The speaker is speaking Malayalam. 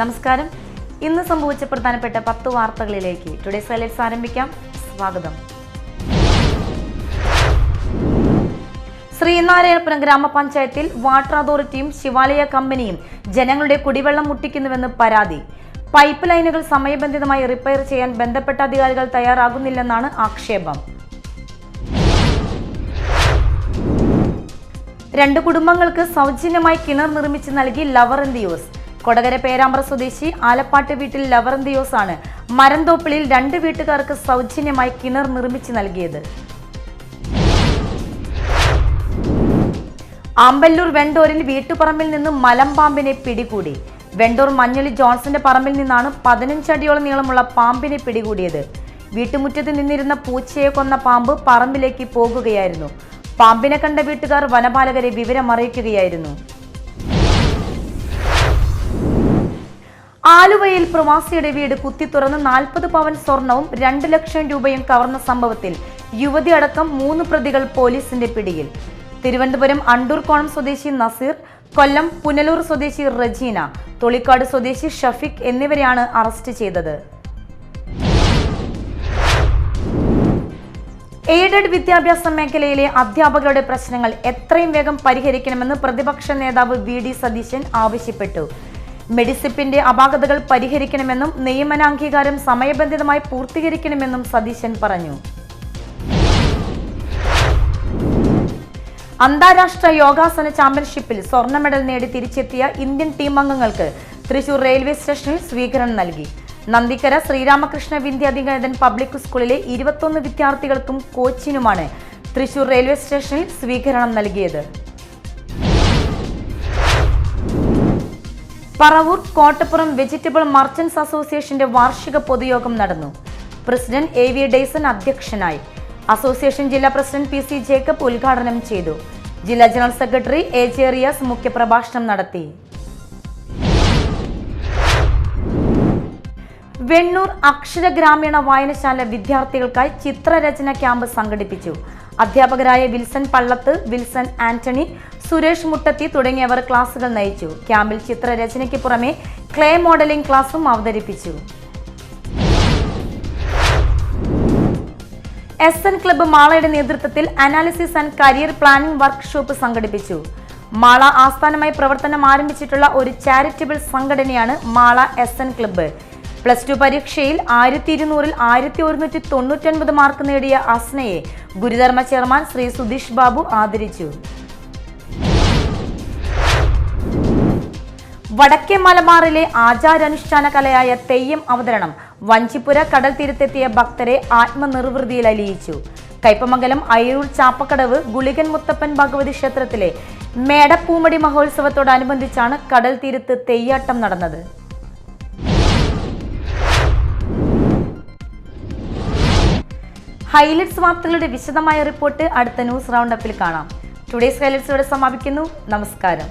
നമസ്കാരം. ഇന്ന് സംഭവിച്ച പ്രധാനപ്പെട്ട 10 വാർത്തകളിലേക്ക് ടുഡേസ് ഹൈലൈറ്റ്സ് ആരംഭിക്കാം. സ്വാഗതം. ശ്രീനാരായണപുരം ഗ്രാമപഞ്ചായത്തിൽ വാട്ടർ അതോറിറ്റിയും ശിവാലയ കമ്പനിയും ജനങ്ങളുടെ കുടിവെള്ളം മുട്ടിക്കുന്നുവെന്ന് പരാതി. പൈപ്പ് ലൈനുകൾ സമയബന്ധിതമായി റിപ്പയർ ചെയ്യാൻ ബന്ധപ്പെട്ട അധികാരികൾ തയ്യാറാകുന്നില്ലെന്നാണ് ആക്ഷേപം. 2 കുടുംബങ്ങൾക്ക് സൗജന്യമായി കിണർ നിർമ്മിച്ച് നൽകി ലവറന്തിയോസ്. കൊടകര പേരാമ്പ്ര സ്വദേശി ആലപ്പാട്ട് വീട്ടിൽ ലവറന്തിയോസ് ആണ് മരന്തോപ്പിളിൽ 2 വീട്ടുകാർക്ക് സൗജന്യമായി കിണർ നിർമ്മിച്ച് നൽകിയത്. ആമ്പല്ലൂർ വെണ്ടൂരിൽ വീട്ടുപറമ്പിൽ നിന്ന് മലമ്പാമ്പിനെ പിടികൂടി. വെണ്ടൂർ മഞ്ഞളി ജോൺസന്റെ പറമ്പിൽ നിന്നാണ് 15 അടിയോളം നീളമുള്ള പാമ്പിനെ പിടികൂടിയത്. വീട്ടുമുറ്റത്ത് നിന്നിരുന്ന പൂച്ചയെ കൊന്ന പാമ്പ് പറമ്പിലേക്ക് പോകുകയായിരുന്നു. പാമ്പിനെ കണ്ട വീട്ടുകാർ വനപാലകരെ വിവരമറിയിക്കുകയായിരുന്നു. ആലുവയിൽ പ്രവാസിയുടെ വീട് കുത്തി തുറന്ന് 40 പവൻ സ്വർണവും 2 ലക്ഷം രൂപയും കവർന്ന സംഭവത്തിൽ യുവതി അടക്കം 3 പ്രതികൾ പോലീസിന്റെ പിടിയിൽ. തിരുവനന്തപുരം അണ്ടൂർക്കോണം സ്വദേശി നസീർ, കൊല്ലം പുനലൂർ സ്വദേശി റജീന, തൊളിക്കാട് സ്വദേശി ഷഫീഖ് എന്നിവരെയാണ് അറസ്റ്റ് ചെയ്തത്. എയ്ഡഡ് വിദ്യാഭ്യാസ മേഖലയിലെ അധ്യാപകരുടെ പ്രശ്നങ്ങൾ എത്രയും വേഗം പരിഹരിക്കണമെന്ന് പ്രതിപക്ഷ നേതാവ് VD സതീശൻ ആവശ്യപ്പെട്ടു. മെഡിസിപ്പിന്റെ അപാകതകൾ പരിഹരിക്കണമെന്നും നിയമനാംഗീകാരം സമയബന്ധിതമായി പൂർത്തീകരിക്കണമെന്നും സതീശൻ പറഞ്ഞു. അന്താരാഷ്ട്ര യോഗാസന ചാമ്പ്യൻഷിപ്പിൽ സ്വർണ്ണ മെഡൽ നേടി തിരിച്ചെത്തിയ ഇന്ത്യൻ ടീം അംഗങ്ങൾക്ക് തൃശൂർ റെയിൽവേ സ്റ്റേഷനിൽ സ്വീകരണം നൽകി. നന്ദിക്കര ശ്രീരാമകൃഷ്ണ വിദ്യാധികേതൻ പബ്ലിക് സ്കൂളിലെ 21 വിദ്യാർത്ഥികൾക്കും കോച്ചിനുമാണ് തൃശൂർ റെയിൽവേ സ്റ്റേഷനിൽ സ്വീകരണം നൽകിയത്. പറവൂർ കോട്ടപ്പുറം വെജിറ്റബിൾ മർച്ചന്റ്സ് അസോസിയേഷന്റെ വാർഷിക പൊതുയോഗം നടന്നു. പ്രസിഡന്റ് AV ഡെയ്സൺ അധ്യക്ഷനായി. അസോസിയേഷൻ ജില്ലാ പ്രസിഡന്റ് PC ജേക്കബ് ഉദ്ഘാടനം ചെയ്തു. ജില്ലാ ജനറൽ സെക്രട്ടറി AJ റിയാസ് മുഖ്യപ്രഭാഷണം നടത്തി. വെണ്ണൂർ അക്ഷര ഗ്രാമീണ വായനശാല വിദ്യാർത്ഥികൾക്കായി ചിത്രരചന ക്യാമ്പ് സംഘടിപ്പിച്ചു. അധ്യാപകരായ വിൽസൺ പള്ളത്ത്, വിൽസൺ ആന്റണി, സുരേഷ് മുട്ടത്തി തുടങ്ങിയവർ ക്ലാസുകൾ നയിച്ചു. ക്യാമ്പിൽ ചിത്രരചനയ്ക്ക് പുറമെ ക്ലേ മോഡലിംഗ് ക്ലാസും അവതരിപ്പിച്ചു. SN ക്ലബ്ബ് മാളയുടെ നേതൃത്വത്തിൽ analysis and career planning workshop സംഘടിപ്പിച്ചു. മാള ആസ്ഥാനമായി പ്രവർത്തനം ആരംഭിച്ചിട്ടുള്ള ഒരു ചാരിറ്റബിൾ സംഘടനയാണ് മാള SN ക്ലബ്ബ്. +2 പരീക്ഷയിൽ 1200-ൽ 1199 മാർക്ക് നേടിയ അസ്നയെ ഗുരുധർമ്മ ചെയർമാൻ ശ്രീ സുധീഷ് ബാബു ആദരിച്ചു. വടക്കേ മലബാറിലെ ആചാരാനുഷ്ഠാന കലയായ തെയ്യം അവതരണം വഞ്ചിപ്പുര കടൽ തീരത്തെത്തിയ ഭക്തരെ ആത്മനിർവൃതിയിൽ അലിയിച്ചു. കയ്പമംഗലം അയ്യൂർ ചാപ്പക്കടവ് ഗുളികൻ മുത്തപ്പൻ ഭഗവതി ക്ഷേത്രത്തിലെ മേടപ്പൂമടി മഹോത്സവത്തോടനുബന്ധിച്ചാണ് കടൽ തീരത്ത് തെയ്യാട്ടം നടന്നത്. ഹൈലൈറ്റ്സ് വാർത്തകളുടെ വിശദമായ റിപ്പോർട്ട് അടുത്ത ന്യൂസ് റൗണ്ടപ്പിൽ കാണാം. ടുഡേസ് ഹൈലൈറ്റ്സ് ഇവിടെ സമാപിക്കുന്നു. നമസ്കാരം.